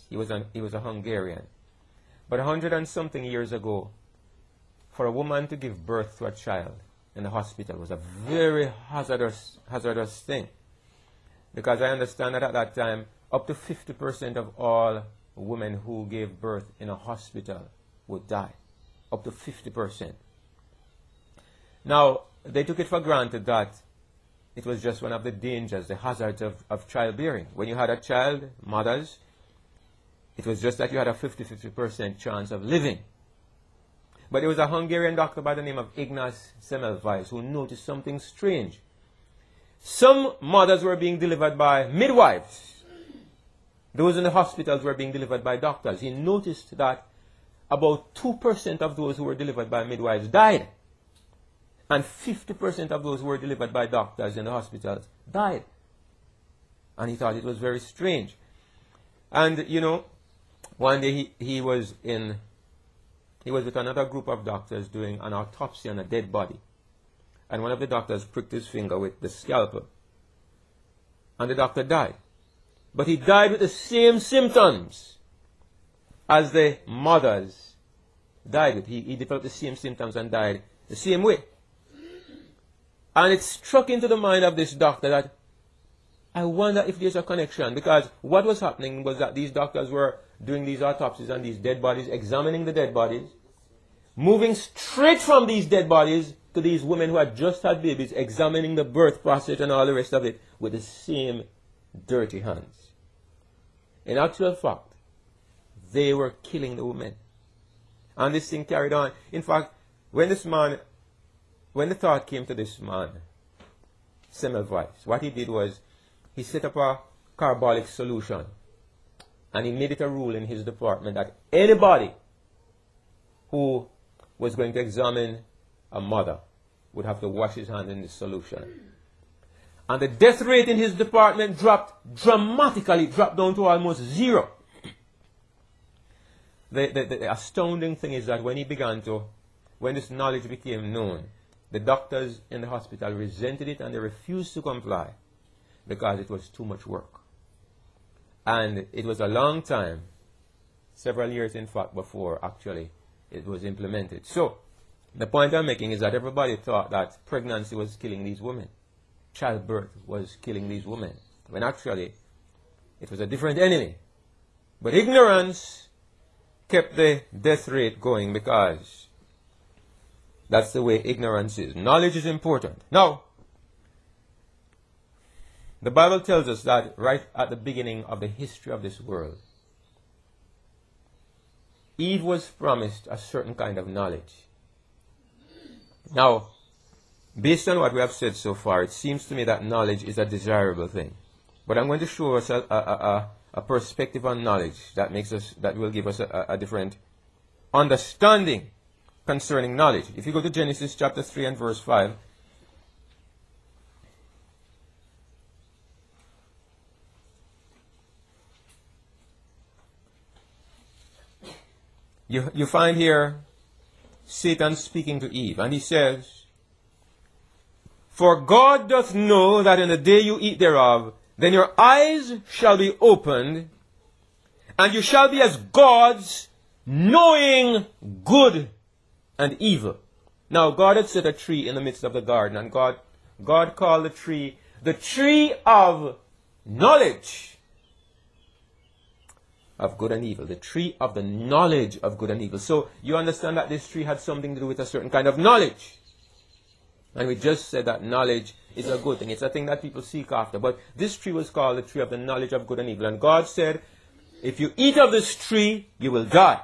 He was a Hungarian. But 100 and something years ago, for a woman to give birth to a child in the hospital was a very hazardous thing. Because I understand that at that time, up to 50% of all women who gave birth in a hospital would die. Up to 50%. Now, they took it for granted that it was just one of the dangers, the hazards of childbearing. When you had a child, mothers, it was just that you had a 50% chance of living. But there was a Hungarian doctor by the name of Ignaz Semmelweis who noticed something strange. Some mothers were being delivered by midwives. Those in the hospitals were being delivered by doctors. He noticed that about 2% of those who were delivered by midwives died. And 50% of those who were delivered by doctors in the hospitals died. And he thought it was very strange. And, you know, one day he was with another group of doctors doing an autopsy on a dead body. And one of the doctors pricked his finger with the scalpel. And the doctor died. But he died with the same symptoms as the mothers died with. He developed the same symptoms and died the same way. And it struck into the mind of this doctor that I wonder if there's a connection. Because what was happening was that these doctors were doing these autopsies on these dead bodies, examining the dead bodies, moving straight from these dead bodies to these women who had just had babies, examining the birth process and all the rest of it with the same dirty hands. In actual fact, they were killing the women. And this thing carried on. In fact, when the thought came to this man, Semmelweis, what he did was he set up a carbolic solution and he made it a rule in his department that anybody who was going to examine a mother would have to wash his hands in this solution. And the death rate in his department dropped dramatically, dropped down to almost zero. The astounding thing is that when this knowledge became known, the doctors in the hospital resented it and they refused to comply because it was too much work. And it was a long time, several years in fact, before actually it was implemented. So, the point I'm making is that everybody thought that pregnancy was killing these women. Childbirth was killing these women. When actually, it was a different enemy. But ignorance kept the death rate going because that's the way ignorance is. Knowledge is important. Now, the Bible tells us that right at the beginning of the history of this world, Eve was promised a certain kind of knowledge. Now, based on what we have said so far, it seems to me that knowledge is a desirable thing. But I'm going to show us a perspective on knowledge that will give us a different understanding concerning knowledge. If you go to Genesis chapter 3 and verse 5, you find here Satan speaking to Eve, and he says, "For God doth know that in the day you eat thereof, then your eyes shall be opened, and you shall be as gods, knowing good and evil." Now, God had set a tree in the midst of the garden, and God called the tree of knowledge of good and evil. The tree of the knowledge of good and evil. So, you understand that this tree had something to do with a certain kind of knowledge. And we just said that knowledge is a good thing. It's a thing that people seek after. But this tree was called the tree of the knowledge of good and evil. And God said, if you eat of this tree, you will die.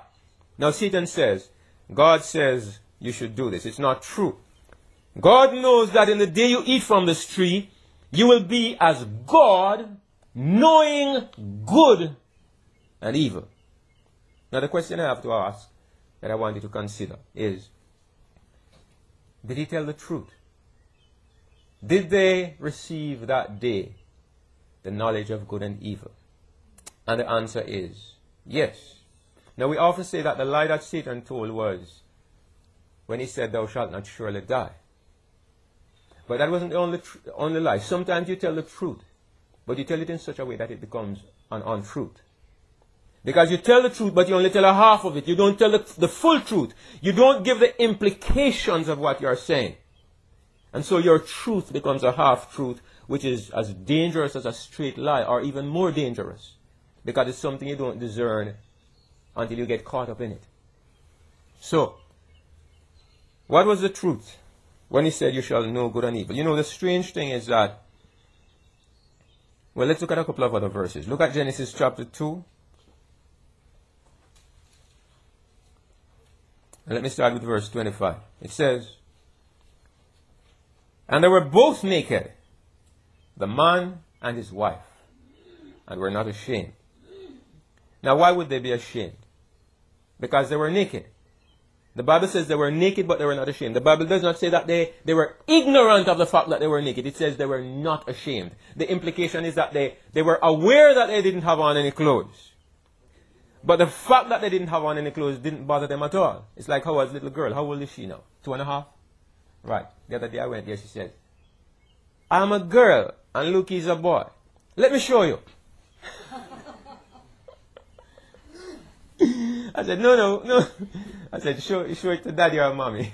Now Satan says, God says you should do this. It's not true. God knows that in the day you eat from this tree, you will be as God, knowing good and evil. Now the question I have to ask, that I want you to consider, is, did he tell the truth? Did they receive that day the knowledge of good and evil? And the answer is yes. Now we often say that the lie that Satan told was when he said, "Thou shalt not surely die." But that wasn't the only lie. Sometimes you tell the truth, but you tell it in such a way that it becomes an untruth. Because you tell the truth, but you only tell a half of it. You don't tell the full truth. You don't give the implications of what you're saying. And so your truth becomes a half-truth, which is as dangerous as a straight lie, or even more dangerous. Because it's something you don't discern until you get caught up in it. So, what was the truth when he said you shall know good and evil? You know, the strange thing is that, well, let's look at a couple of other verses. Look at Genesis chapter 2. And let me start with verse 25. It says, and they were both naked, the man and his wife, and were not ashamed. Now, why would they be ashamed? Because they were naked. The Bible says they were naked, but they were not ashamed. The Bible does not say that they were ignorant of the fact that they were naked. It says they were not ashamed. The implication is that they were aware that they didn't have on any clothes. But the fact that they didn't have on any clothes didn't bother them at all. It's like Howard's little girl. How old is she now? 2.5? Right. The other day I went there, she said, I'm a girl and Luke is a boy. Let me show you. I said, no. I said, show it to daddy or mommy.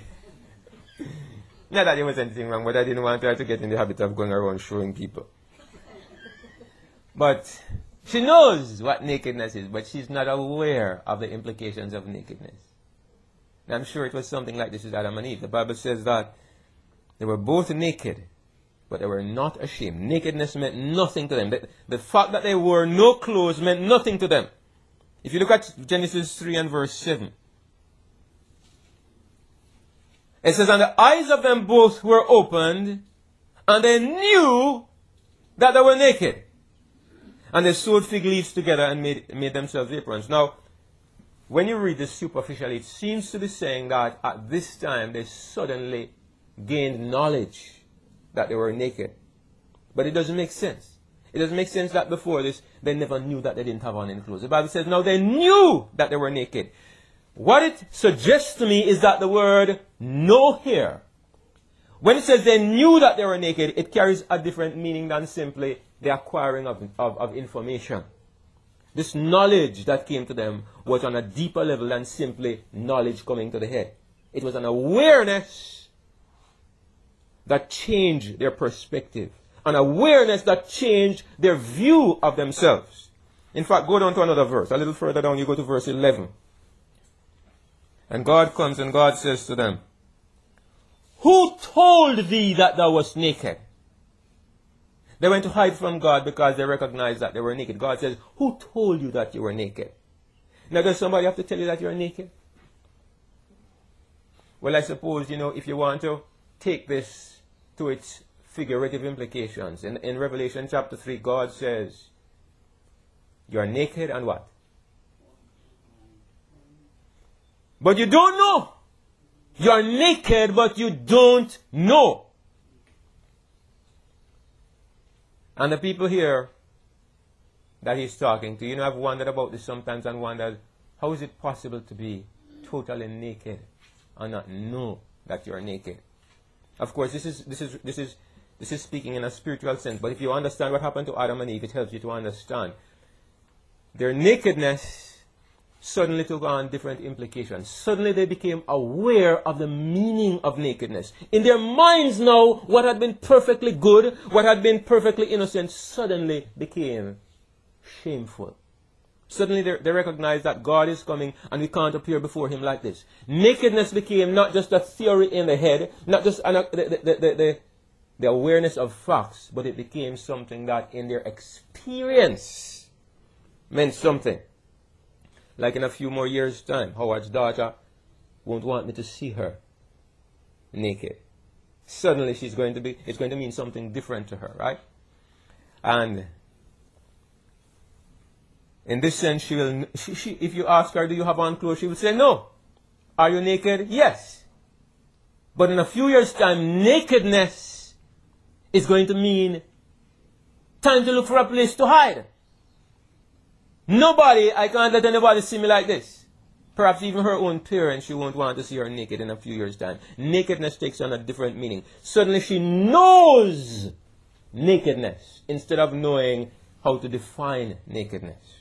Not that there was anything wrong, but I didn't want her to get in the habit of going around showing people. But she knows what nakedness is, but she's not aware of the implications of nakedness. And I'm sure it was something like this with Adam and Eve. The Bible says that they were both naked, but they were not ashamed. Nakedness meant nothing to them. The fact that they wore no clothes meant nothing to them. If you look at Genesis 3 and verse 7, it says, and the eyes of them both were opened, and they knew that they were naked. And they sewed fig leaves together and made themselves aprons. Now, when you read this superficially, it seems to be saying that at this time they suddenly gained knowledge that they were naked. But it doesn't make sense. It doesn't make sense that before this, they never knew that they didn't have on any clothes. The Bible says now they knew that they were naked. What it suggests to me is that the word know here, when it says they knew that they were naked, it carries a different meaning than simply the acquiring of information. This knowledge that came to them was on a deeper level than simply knowledge coming to the head. It was an awareness that changed their perspective. An awareness that changed their view of themselves. In fact, go down to another verse. A little further down, you go to verse 11. And God comes and God says to them, who told thee that thou wast naked? They went to hide from God because they recognized that they were naked. God says, who told you that you were naked? Now, does somebody have to tell you that you're naked? Well, I suppose, if you want to take this to its figurative implications. In Revelation chapter 3, God says, you're naked and what? But you don't know. You're naked, but you don't know. And the people here that he's talking to, I've wondered about this sometimes and wondered, how is it possible to be totally naked and not know that you're naked? Of course, this is speaking in a spiritual sense, but if you understand what happened to Adam and Eve, it helps you to understand. Their nakedness suddenly took on different implications. Suddenly they became aware of the meaning of nakedness. In their minds now, what had been perfectly good, what had been perfectly innocent, suddenly became shameful. Suddenly they recognized that God is coming and we can't appear before him like this. Nakedness became not just a theory in the head, not just the awareness of facts, but it became something that in their experience meant something. Like in a few more years' time, Howard's daughter won't want me to see her naked. Suddenly it's going to mean something different to her, right? And in this sense, if you ask her, do you have on clothes? She will say, no. Are you naked? Yes. But in a few years' time, nakedness is going to mean time to look for a place to hide. I can't let anybody see me like this. Perhaps even her own parents, she won't want to see her naked in a few years' time. Nakedness takes on a different meaning. Suddenly she knows nakedness instead of knowing how to define nakedness.